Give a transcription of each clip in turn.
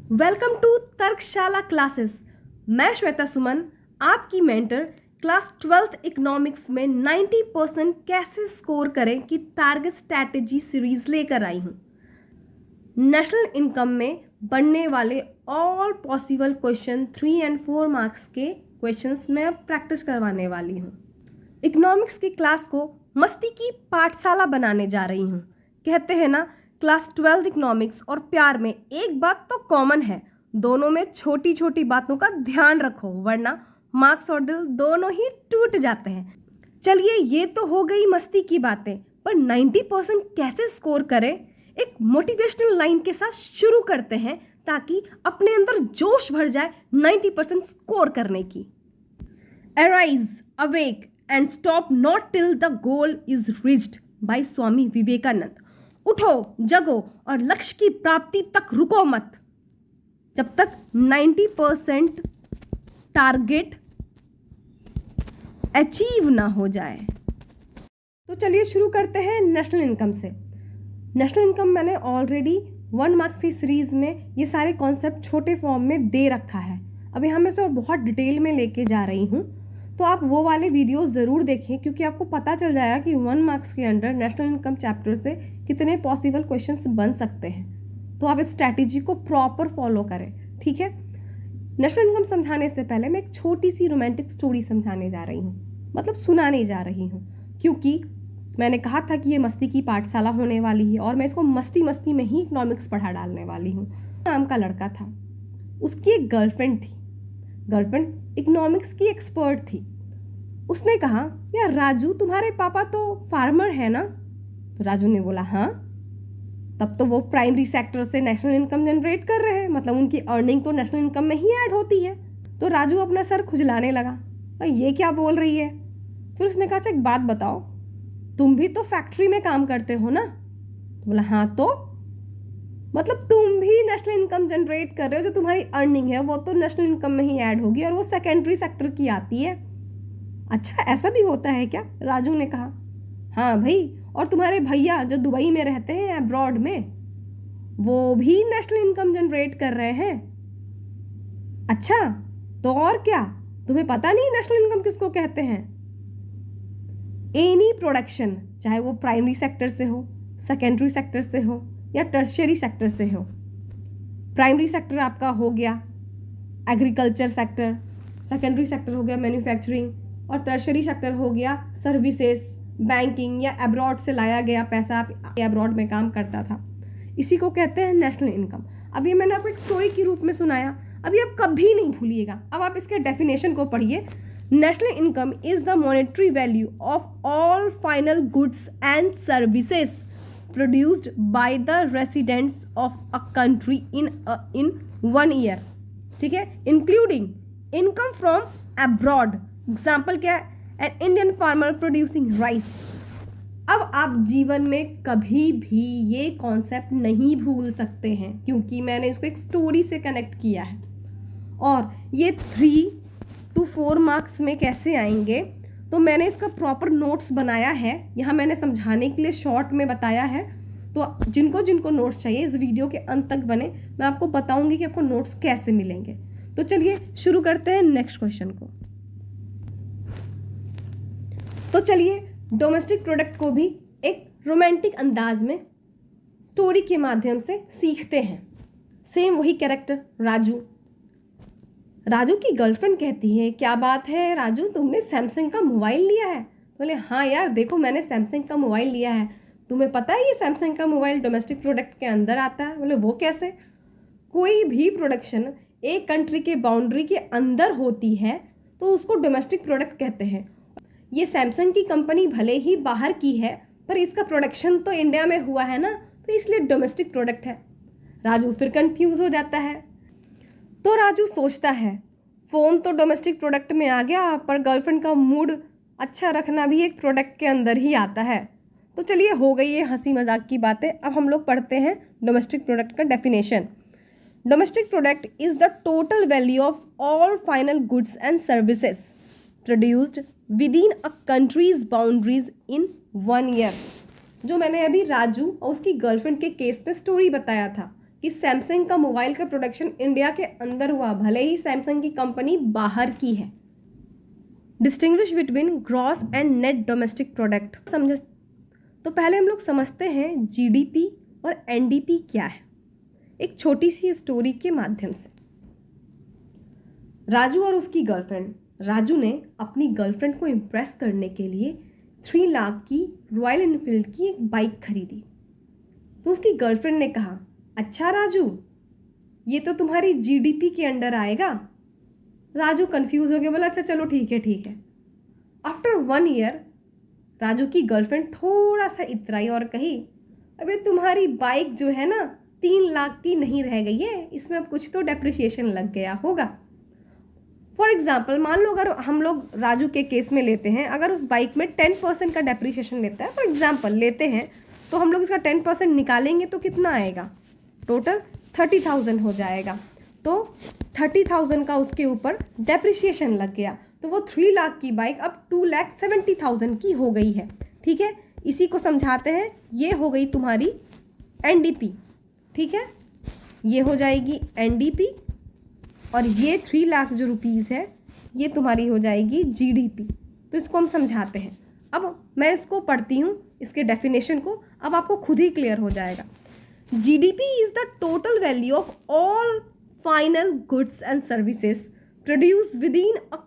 Welcome to तर्कशाला classes. मैं श्वेता सुमन, आपकी mentor. Class 12th economics में 90% कैसे स्कोर करें कि टारगेट स्ट्रैटेजी सीरीज लेकर आई हूँ। नेशनल इनकम में बनने वाले ऑल पॉसिबल क्वेश्चन 3 और 4 मार्क्स के क्वेश्चंस मैं अब प्रैक्टिस करवाने वाली हूँ। इकोनॉमिक्स की क्लास को मस्ती की पाठशाला बनाने जा रही हूँ। कहते हैं ना, क्लास 12 इकोनॉमिक्स और प्यार में एक बात तो कॉमन है, दोनों में छोटी छोटी बातों का ध्यान रखो, वरना मार्क्स और दिल दोनों ही टूट जाते हैं। चलिए, ये तो हो गई मस्ती की बातें, पर 90% कैसे स्कोर करें, एक मोटिवेशनल लाइन के साथ शुरू करते हैं ताकि अपने अंदर जोश भर जाए 90% स्कोर करने की। Arise, awake and stop not till the goal is reached by Swami Vivekananda. उठो, जगो और लक्ष्य की प्राप्ति तक रुको मत जब तक 90% टारगेट अचीव ना हो जाए। तो चलिए शुरू करते हैं नेशनल इनकम से। नेशनल इनकम मैंने ऑलरेडी 1 मार्क्स की सीरीज में ये सारे कॉन्सेप्ट छोटे फॉर्म में दे रखा है। अब यहाँ मैं इसे और बहुत डिटेल में लेके जा रही हूँ, तो आप वो वाले वीडियो ज़रूर देखें, क्योंकि आपको पता चल जाएगा कि 1 मार्क्स के अंडर नेशनल इनकम चैप्टर से कितने पॉसिबल क्वेश्चंस बन सकते हैं। तो आप इस स्ट्रैटेजी को प्रॉपर फॉलो करें, ठीक है। नेशनल इनकम समझाने से पहले मैं एक छोटी सी रोमांटिक स्टोरी समझाने जा रही हूँ, मतलब सुनाने जा रही हूँ, क्योंकि मैंने कहा था कि ये मस्ती की पाठशाला होने वाली है और मैं इसको मस्ती मस्ती में ही इकोनॉमिक्स पढ़ा डालने वाली हूँ। नाम का लड़का था, उसकी एक गर्लफ्रेंड थी। गर्लफ्रेंड इकोनॉमिक्स की एक्सपर्ट थी। उसने कहा, यार राजू, तुम्हारे पापा तो फार्मर है ना? तो राजू ने बोला, हाँ। तब तो वो प्राइमरी सेक्टर से नेशनल इनकम जनरेट कर रहे हैं, मतलब उनकी अर्निंग तो नेशनल इनकम में ही ऐड होती है। तो राजू अपना सर खुजलाने लगा, ये क्या बोल रही है। फिर उसने कहा, अच्छा एक बात बताओ, तुम भी तो फैक्ट्री में काम करते हो ना? तो बोला, हाँ। तो मतलब तुम भी नेशनल इनकम जनरेट कर रहे हो, जो तुम्हारी अर्निंग है वो तो नेशनल इनकम में ही ऐड होगी और वो सेकेंडरी सेक्टर की आती है। अच्छा, ऐसा भी होता है क्या? राजू ने कहा, हाँ भाई। और तुम्हारे भैया जो दुबई में रहते हैं अब्रॉड में, वो भी नेशनल इनकम जनरेट कर रहे हैं। अच्छा, तो और क्या, तुम्हें पता नहीं नेशनल इनकम किसको कहते हैं? एनी प्रोडक्शन, चाहे वो प्राइमरी सेक्टर से हो, सेकेंडरी सेक्टर से हो या टर्शियरी सेक्टर से हो। प्राइमरी सेक्टर आपका हो गया एग्रीकल्चर सेक्टर, सेकेंडरी सेक्टर हो गया मैन्युफैक्चरिंग, और टर्शियरी सेक्टर हो गया सर्विसेज, बैंकिंग या अब्रॉड से लाया गया पैसा, आप अब्रॉड में काम करता था। इसी को कहते हैं नेशनल इनकम। अब ये मैंने आपको एक स्टोरी के रूप में सुनाया, अभी आप कभी नहीं भूलिएगा। अब आप इसके डेफिनेशन को पढ़िए। National income is the monetary value of all final goods and services produced by the residents of a country in 1 year, ठीक है, including income from abroad। Example क्या है? An Indian farmer producing rice. अब आप जीवन में कभी भी ये कॉन्सेप्ट नहीं भूल सकते हैं, क्योंकि मैंने इसको एक स्टोरी से कनेक्ट किया है। और ये 3 to 4 मार्क्स में कैसे आएंगे, तो मैंने इसका प्रॉपर नोट्स बनाया है। यहाँ मैंने समझाने के लिए शॉर्ट में बताया है, तो जिनको जिनको नोट्स चाहिए इस वीडियो के अंत तक बने, मैं आपको बताऊंगी कि आपको नोट्स कैसे मिलेंगे। तो चलिए शुरू करते हैं नेक्स्ट क्वेश्चन को। तो चलिए डोमेस्टिक प्रोडक्ट को भी एक रोमांटिक अंदाज में स्टोरी के माध्यम से सीखते हैं। सेम वही कैरेक्टर राजू। राजू की गर्लफ्रेंड कहती है, क्या बात है राजू, तुमने सैमसंग का मोबाइल लिया है? बोले, हाँ यार, देखो मैंने सैमसंग का मोबाइल लिया है। तुम्हें पता है ये सैमसंग का मोबाइल डोमेस्टिक प्रोडक्ट के अंदर आता है? बोले, वो कैसे? कोई भी प्रोडक्शन एक कंट्री के बाउंड्री के अंदर होती है तो उसको डोमेस्टिक प्रोडक्ट कहते हैं। ये सैमसंग की कंपनी भले ही बाहर की है, पर इसका प्रोडक्शन तो इंडिया में हुआ है ना, तो इसलिए डोमेस्टिक प्रोडक्ट है। राजू फिर कंफ्यूज हो जाता है। तो राजू सोचता है, फ़ोन तो डोमेस्टिक प्रोडक्ट में आ गया, पर गर्लफ्रेंड का मूड अच्छा रखना भी एक प्रोडक्ट के अंदर ही आता है। तो चलिए, हो गई ये हंसी मजाक की बातें। अब हम लोग पढ़ते हैं डोमेस्टिक प्रोडक्ट का definition. Domestic product is the total value of all final goods and services produced with in a countries boundaries in 1 year. जो मैंने अभी राजू और उसकी गर्लफ्रेंड के केस में स्टोरी बताया था कि सैमसंग का मोबाइल का प्रोडक्शन इंडिया के अंदर हुआ, भले ही सैमसंग की कंपनी बाहर की है। Distinguish between gross and net domestic product समझ, तो पहले हम लोग समझते हैं जीडीपी और एनडीपी क्या है, एक छोटी सी स्टोरी के माध्यम से। राजू और उसकी गर्लफ्रेंड, राजू ने अपनी गर्लफ्रेंड को इम्प्रेस करने के लिए 3 लाख की रॉयल एनफील्ड की एक बाइक खरीदी। तो उसकी गर्लफ्रेंड ने कहा, अच्छा राजू, ये तो तुम्हारी जीडीपी के अंडर आएगा। राजू कंफ्यूज हो गया, बोला अच्छा चलो ठीक है। आफ्टर 1 ईयर राजू की गर्लफ्रेंड थोड़ा सा इतराई और कही, अबे तुम्हारी बाइक जो है ना 3 लाख की नहीं रह गई है, इसमें अब कुछ तो डेप्रिसिएशन लग गया होगा। फॉर एग्जाम्पल, मान लो अगर हम लोग राजू के केस में लेते हैं, अगर उस बाइक में 10% का डेप्रिसिएशन लेता है, फॉर एग्जाम्पल लेते हैं, तो हम लोग इसका 10% निकालेंगे तो कितना आएगा, टोटल 30,000 हो जाएगा। तो 30,000 का उसके ऊपर डेप्रिसिएशन लग गया, तो वो 3 लाख की बाइक अब 2,70,000 की हो गई है। ठीक है, इसी को समझाते हैं, ये हो गई तुम्हारी एनडीपी। ठीक है, ये हो जाएगी एनडीपी और ये 3 लाख जो रुपीज़ है ये तुम्हारी हो जाएगी जीडीपी। तो इसको हम समझाते हैं। अब मैं इसको पढ़ती हूँ, इसके डेफिनेशन को, अब आपको खुद ही क्लियर हो जाएगा। GDP is the total value of all final goods and services produced within a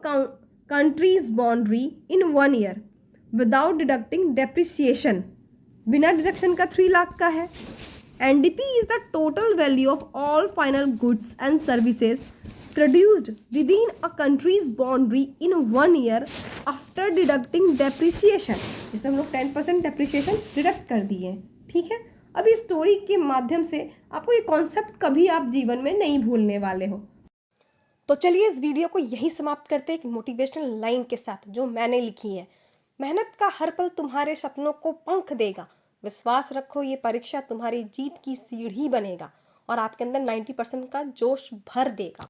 countries boundary in 1 year without deducting depreciation. बिना डिडक्शन का 3 लाख का है। NDP is the total value of all final goods and services produced within a country's boundary in 1 year after deducting depreciation। इसमें हम लोग 10% depreciation deduct कर दिए। ठीक है, अब इस स्टोरी के माध्यम से आपको ये कॉन्सेप्ट कभी आप जीवन में नहीं भूलने वाले हो। तो चलिए इस वीडियो को यही समाप्त करते हैं एक मोटिवेशनल लाइन के साथ जो मैंने लिखी है, मेहनत का हर पल तुम्हारे सपनों को पंख देगा, विश्वास रखो ये परीक्षा तुम्हारी जीत की सीढ़ी बनेगा और आपके अंदर 90% का जोश भर देगा।